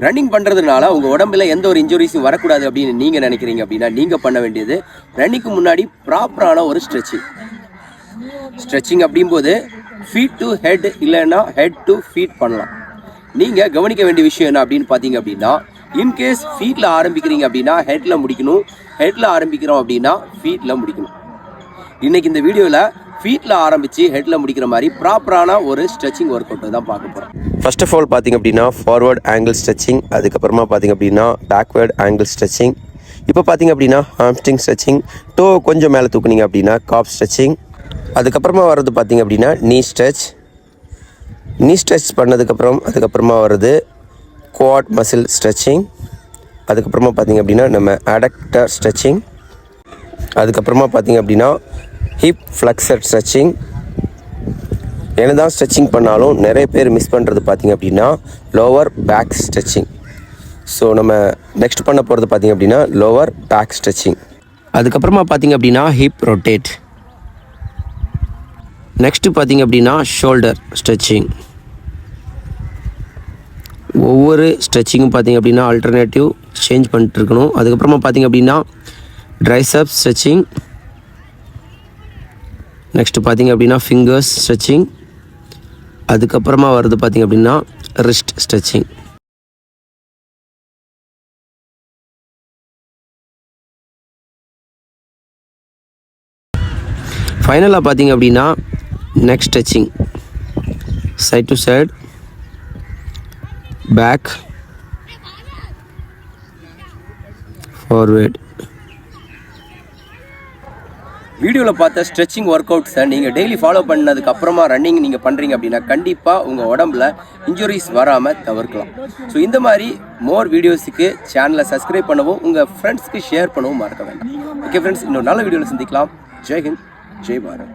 Running பண்ணுறதுனால உங்கள் உடம்புல எந்த ஒரு இன்ஜுரிஸும் வரக்கூடாது அப்படின்னு நீங்கள் நினைக்கிறீங்க அப்படின்னா நீங்கள் பண்ண வேண்டியது ரன்னிங்க்கு முன்னாடி ப்ராப்பரான ஒரு ஸ்ட்ரெச்சிங் அப்படிங்கும்போது ஃபீட் டு ஹெட் இல்லைன்னா ஹெட் டு ஃபீட் பண்ணலாம். நீங்கள் கவனிக்க வேண்டிய விஷயம் என்ன அப்படின்னு பார்த்தீங்க அப்படின்னா, இன்கேஸ் ஃபீட்டில் ஆரம்பிக்கிறீங்க அப்படின்னா ஹெட்டில் முடிக்கணும், ஹெட்டில் ஆரம்பிக்கிறோம் அப்படின்னா ஃபீட்டில் முடிக்கணும். இன்றைக்கி இந்த வீடியோவில் ஃபீட்டில் ஆரம்பித்து ஹெட்டில் முடிக்கிற மாதிரி ப்ராப்பரான ஒரு ஸ்ட்ரெச்சிங் ஒர்க் அவுட் தான் பார்க்க போகிறோம். ஃபர்ஸ்ட் ஆஃப் ஆல் பார்த்திங்க அப்படின்னா ஃபார்வர்ட் ஆங்கிள் ஸ்ட்ரெச்சிங், அதுக்கப்புறமா பார்த்திங்க அப்படின்னா பேக்வேர்ட் ஆங்கிள் ஸ்ட்ரெச்சிங், இப்போ பார்த்திங்க அப்படின்னா ஹாம்ஸ்ட்ரிங் ஸ்ட்ரெச்சிங், டோ கொஞ்சம் மேலே தூக்குனீங்க அப்படின்னா காப் ஸ்ட்ரெச்சிங், அதுக்கப்புறமா வர்றது பார்த்திங்க அப்படின்னா நீ ஸ்ட்ரெச் அதுக்கப்புறமா வர்றது குவாட் மசில் ஸ்ட்ரெச்சிங், அதுக்கப்புறமா பார்த்திங்க அப்படின்னா நம்ம அடக்டர் ஸ்ட்ரெச்சிங், அதுக்கப்புறமா பார்த்திங்க அப்படின்னா ஹிப் ஃப்ளெக்ஸர் ஸ்ட்ரெச்சிங். என்னதான் ஸ்ட்ரெச்சிங் பண்ணாலும் நிறைய பேர் மிஸ் பண்ணுறது பார்த்திங்க அப்படின்னா லோவர் பேக் ஸ்ட்ரெச்சிங். ஸோ நம்ம நெக்ஸ்ட் பண்ண போகிறது பார்த்திங்க அப்படின்னா லோவர் பேக் ஸ்ட்ரெச்சிங். அதுக்கப்புறமா பார்த்திங்க அப்படின்னா ஹிப் ரொட்டேட். நெக்ஸ்ட்டு பார்த்திங்க அப்படின்னா ஷோல்டர் ஸ்ட்ரெச்சிங். ஒவ்வொரு ஸ்ட்ரெச்சிங்கும் பார்த்திங்க அப்படின்னா ஆல்டர்னேட்டிவ் சேஞ்ச் பண்ணிட்டு இருக்கணும். அதுக்கப்புறமா பார்த்திங்க அப்படின்னா ட்ரைசப் ஸ்ட்ரெச்சிங். நெக்ஸ்ட்டு பார்த்திங்க அப்படின்னா ஃபிங்கர்ஸ் ஸ்ட்ரெச்சிங். அதுக்கப்புறமா வருது பார்த்திங்க அப்படின்னா ரிஸ்ட் ஸ்ட்ரெச்சிங். ஃபைனலாக பார்த்திங்க அப்படின்னா neck stretching, side to side, back, forward. வீடியோவில் பார்த்த ஸ்ட்ரெச்சிங் ஒர்க் அவுட்ஸை நீங்கள் டெய்லி ஃபாலோ பண்ணதுக்கு அப்புறமா ரன்னிங் நீங்கள் பண்ணுறீங்க அப்படின்னா கண்டிப்பாக உங்கள் உடம்புல இன்ஜுரிஸ் வராமல் தவிர்க்கலாம். ஸோ இந்த மாதிரி மோர் வீடியோஸுக்கு சேனலை சப்ஸ்கிரைப் பண்ணவும் உங்கள் ஃப்ரெண்ட்ஸ்க்கு ஷேர் பண்ணவும் மறக்க வேண்டாம். ஓகே ஃப்ரெண்ட்ஸ், இன்னொரு நல்ல வீடியோவில் சந்திக்கலாம். ஜெய் ஹிந்த், ஜெய் பாரத்.